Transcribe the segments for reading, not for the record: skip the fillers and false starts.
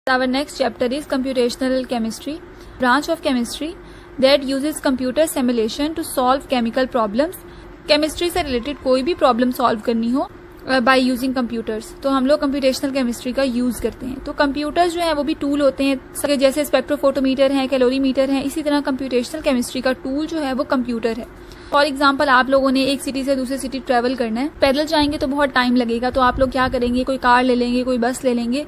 Our next chapter is computational chemistry, branch of chemistry that uses computer simulation to solve chemical problems. Chemistry से related कोई भी problem solve करनी हो by using computers तो हम लोग कंप्यूटेशनल केमिस्ट्री का यूज करते हैं. तो कंप्यूटर्स जो है वो भी टूल होते हैं, जैसे स्पेक्ट्रोफोटोमीटर है, कैलोरीमीटर है. इसी तरह कंप्यूटेशनल केमिस्ट्री का टूल जो है वो कंप्यूटर है. फॉर एग्जाम्पल, आप लोगों ने एक सिटी से दूसरी सिटी ट्रेवल करना है, पैदल जाएंगे तो बहुत टाइम लगेगा. तो आप लोग क्या करेंगे, कोई कार ले लेंगे, कोई बस ले लेंगे,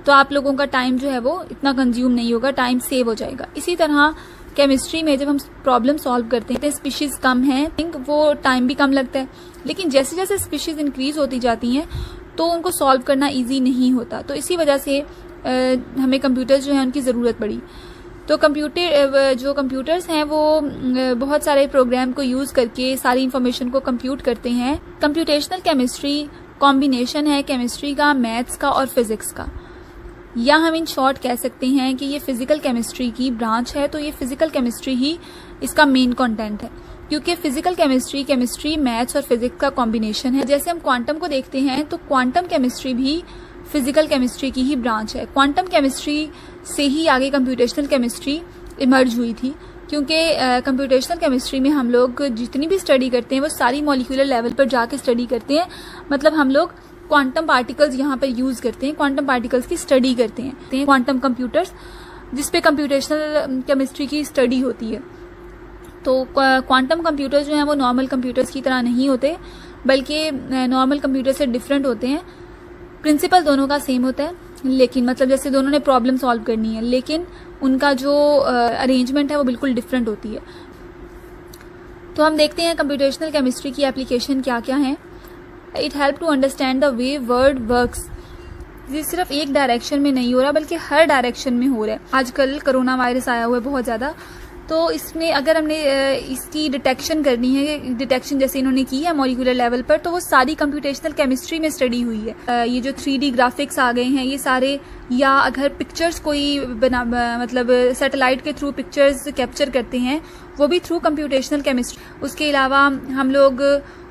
तो आप लोगों का टाइम जो है वो इतना कंज्यूम नहीं होगा, टाइम सेव हो जाएगा. इसी तरह केमिस्ट्री में जब हम प्रॉब्लम सॉल्व करते हैं, स्पीशीज कम है, वो टाइम भी कम लगता है. लेकिन जैसे जैसे स्पीशीज इंक्रीज होती जाती हैं तो उनको सॉल्व करना इजी नहीं होता. तो इसी वजह से हमें कंप्यूटर्स जो है उनकी ज़रूरत पड़ी. तो कंप्यूटर्स हैं वो बहुत सारे प्रोग्राम को यूज़ करके सारी इंफॉर्मेशन को कंप्यूट करते हैं. कंप्यूटेशनल केमिस्ट्री कॉम्बिनेशन है केमिस्ट्री का, मैथ्स का और फिजिक्स का. या हम इन शॉर्ट कह सकते हैं कि ये फिजिकल केमिस्ट्री की ब्रांच है. तो ये फिजिकल केमिस्ट्री ही इसका मेन कंटेंट है, क्योंकि फिजिकल केमिस्ट्री मैथ्स और फिजिक्स का कॉम्बिनेशन है. जैसे हम क्वांटम को देखते हैं तो क्वांटम केमिस्ट्री भी फिजिकल केमिस्ट्री की ही ब्रांच है. क्वांटम केमिस्ट्री से ही आगे कंप्यूटेशनल केमिस्ट्री इमर्ज हुई थी, क्योंकि कंप्यूटेशनल केमिस्ट्री में हम लोग जितनी भी स्टडी करते हैं वो सारी मॉलिक्यूलर लेवल पर जाके स्टडी करते हैं. मतलब हम लोग क्वांटम पार्टिकल्स यहाँ पर यूज करते हैं, क्वांटम पार्टिकल्स की स्टडी करते हैं. क्वांटम कंप्यूटर्स जिसपे कंप्यूटेशनल केमिस्ट्री की स्टडी होती है. तो क्वांटम कंप्यूटर्स जो हैं वो नॉर्मल कंप्यूटर्स की तरह नहीं होते, बल्कि नॉर्मल कंप्यूटर से डिफरेंट होते हैं. प्रिंसिपल दोनों का सेम होता है, लेकिन मतलब जैसे दोनों ने प्रॉब्लम सॉल्व करनी है, लेकिन उनका जो अरेंजमेंट है वो बिल्कुल डिफरेंट होती है. तो हम देखते हैं कंप्यूटेशनल केमिस्ट्री की एप्लीकेशन क्या क्या है. It help to understand the way world works. ये सिर्फ एक डायरेक्शन में नहीं हो रहा, बल्कि हर डायरेक्शन में हो रहा है. आजकल कोरोना वायरस आया हुआ है बहुत ज्यादा, तो इसमें अगर हमने इसकी डिटेक्शन करनी है, डिटेक्शन जैसे इन्होंने की है मॉलिक्यूलर लेवल पर, तो वो सारी कंप्यूटेशनल केमिस्ट्री में स्टडी हुई है. ये जो 3D ग्राफिक्स आ गए हैं ये सारे, या अगर पिक्चर्स कोई मतलब सैटेलाइट के थ्रू पिक्चर्स कैप्चर करते हैं, वो भी थ्रू कंप्यूटेशनल केमिस्ट्री. उसके अलावा हम लोग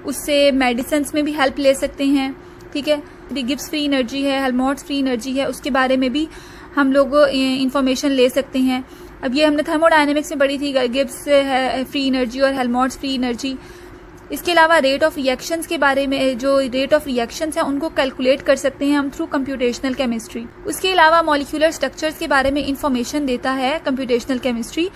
उससे मेडिसिन में भी हेल्प ले सकते हैं. ठीक है, गिब्स फ्री एनर्जी है, हेल्महोल्ट्ज फ्री एनर्जी है, उसके बारे में भी हम लोग इंफॉर्मेशन ले सकते हैं. अब ये हमने थर्मोडायनेमिक्स में पढ़ी थी, गिब्स फ्री एनर्जी और हेल्महोल्ट्ज फ्री एनर्जी. इसके अलावा रेट ऑफ रिएक्शंस के बारे में, जो रेट ऑफ रिएक्शंस हैं उनको कैलकुलेट कर सकते हैं हम थ्रू कंप्यूटेशनल केमिस्ट्री. उसके अलावा मॉलिक्यूलर स्ट्रक्चर्स के बारे में इंफॉर्मेशन देता है कंप्यूटेशनल केमिस्ट्री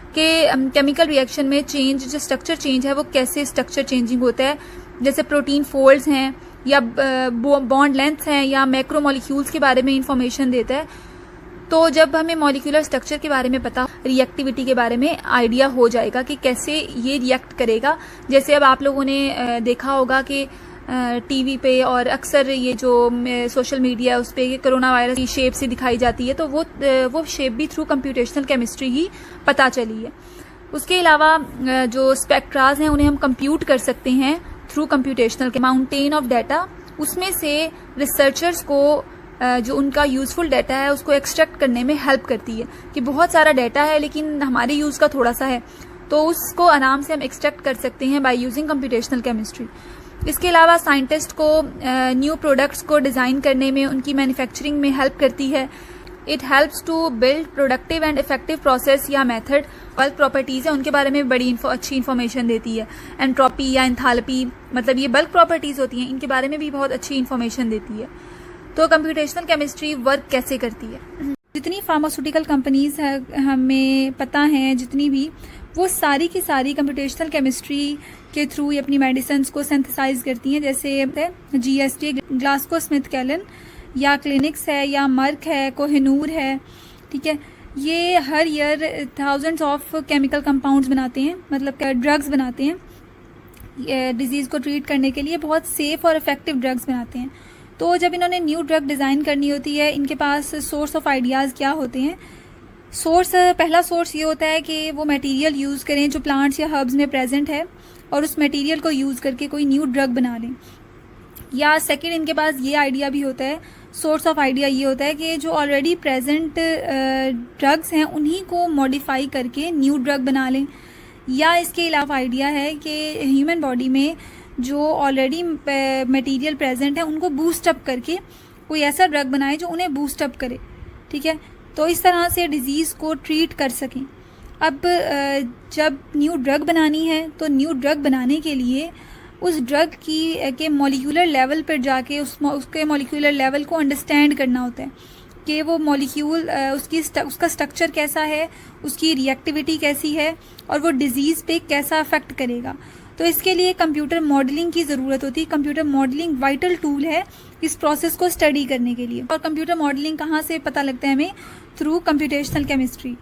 के केमिकल रिएक्शन में चेंज, जो स्ट्रक्चर चेंज है वो कैसे स्ट्रक्चर चेंजिंग होता है. जैसे प्रोटीन फोल्ड्स हैं या बॉन्ड लेंथ्स हैं या मैक्रो मॉलिक्यूल्स के बारे में इंफॉर्मेशन देता है. तो जब हमें मॉलिक्यूलर स्ट्रक्चर के बारे में पता, रिएक्टिविटी के बारे में आइडिया हो जाएगा कि कैसे ये रिएक्ट करेगा. जैसे अब आप लोगों ने देखा होगा कि टीवी पे और अक्सर ये जो सोशल मीडिया है उस पर कोरोना वायरस की शेप से दिखाई जाती है, तो वो शेप भी थ्रू कंप्यूटेशनल केमिस्ट्री ही पता चली है. उसके अलावा जो स्पेक्ट्राज हैं उन्हें हम कंप्यूट कर सकते हैं थ्रू कंप्यूटेशनल के माउंटेन ऑफ डाटा. उसमें से रिसर्चर्स को जो उनका यूजफुल डाटा है उसको एक्सट्रैक्ट करने में हेल्प करती है. कि बहुत सारा डाटा है लेकिन हमारे यूज का थोड़ा सा है, तो उसको आराम से हम एक्सट्रैक्ट कर सकते हैं बाय यूजिंग कंप्यूटेशनल केमिस्ट्री. इसके अलावा साइंटिस्ट को न्यू प्रोडक्ट्स को डिजाइन करने में, उनकी मैन्युफैक्चरिंग में हेल्प करती है. It helps to build productive and effective process या मेथड. बल्क प्रॉपर्टीज है उनके बारे में बड़ी अच्छी इन्फॉर्मेशन देती है. एंट्रोपी या एंथैल्पी, मतलब ये बल्क प्रॉपर्टीज होती हैं, इनके बारे में भी बहुत अच्छी इन्फॉर्मेशन देती है. तो कंप्यूटेशनल केमिस्ट्री वर्क कैसे करती है. जितनी फार्मास्यूटिकल कंपनीज है हमें पता है, जितनी भी, वो सारी की सारी कंप्यूटेशनल केमिस्ट्री के थ्रू ही अपनी मेडिसिन को सिंथेसाइज करती हैं. जैसे GSK, ग्लाक्सोस्मिथक्लाइन, या क्लिनिक्स है, या मर्क है, कोहिनूर है. ठीक है, ये हर year thousands of chemical compounds बनाते हैं, मतलब ड्रग्स बनाते हैं डिजीज़ को ट्रीट करने के लिए. बहुत सेफ और इफेक्टिव ड्रग्स बनाते हैं. तो जब इन्होंने न्यू ड्रग डिज़ाइन करनी होती है, इनके पास सोर्स ऑफ आइडियाज़ क्या होते हैं. पहला सोर्स ये होता है कि वो मटेरियल यूज़ करें जो प्लांट्स या हर्ब्स में प्रेजेंट है, और उस मटेरियल को यूज़ करके कोई न्यू ड्रग बना लें. या सेकंड, इनके पास ये आइडिया भी होता है, सोर्स ऑफ आइडिया ये होता है कि जो ऑलरेडी प्रेजेंट ड्रग्स हैं उन्हीं को मॉडिफाई करके न्यू ड्रग बना लें. या इसके अलावा आइडिया है कि ह्यूमन बॉडी में जो ऑलरेडी मटेरियल प्रेजेंट है उनको बूस्ट अप करके कोई ऐसा ड्रग बनाए जो उन्हें बूस्ट अप करे. ठीक है, तो इस तरह से डिज़ीज़ को ट्रीट कर सकें। अब जब न्यू ड्रग बनानी है तो न्यू ड्रग बनाने के लिए उस ड्रग के मॉलिक्यूलर लेवल पर जाके उसके मॉलिक्यूलर लेवल को अंडरस्टैंड करना होता है कि वो मॉलिक्यूल उसका स्ट्रक्चर कैसा है, उसकी रिएक्टिविटी कैसी है और वो डिज़ीज़ पे कैसा अफेक्ट करेगा। तो इसके लिए कंप्यूटर मॉडलिंग की ज़रूरत होती है। कंप्यूटर मॉडलिंग वाइटल टूल है इस प्रोसेस को स्टडी करने के लिए। और कंप्यूटर मॉडलिंग कहाँ से पता लगता है हमें? Through computational chemistry.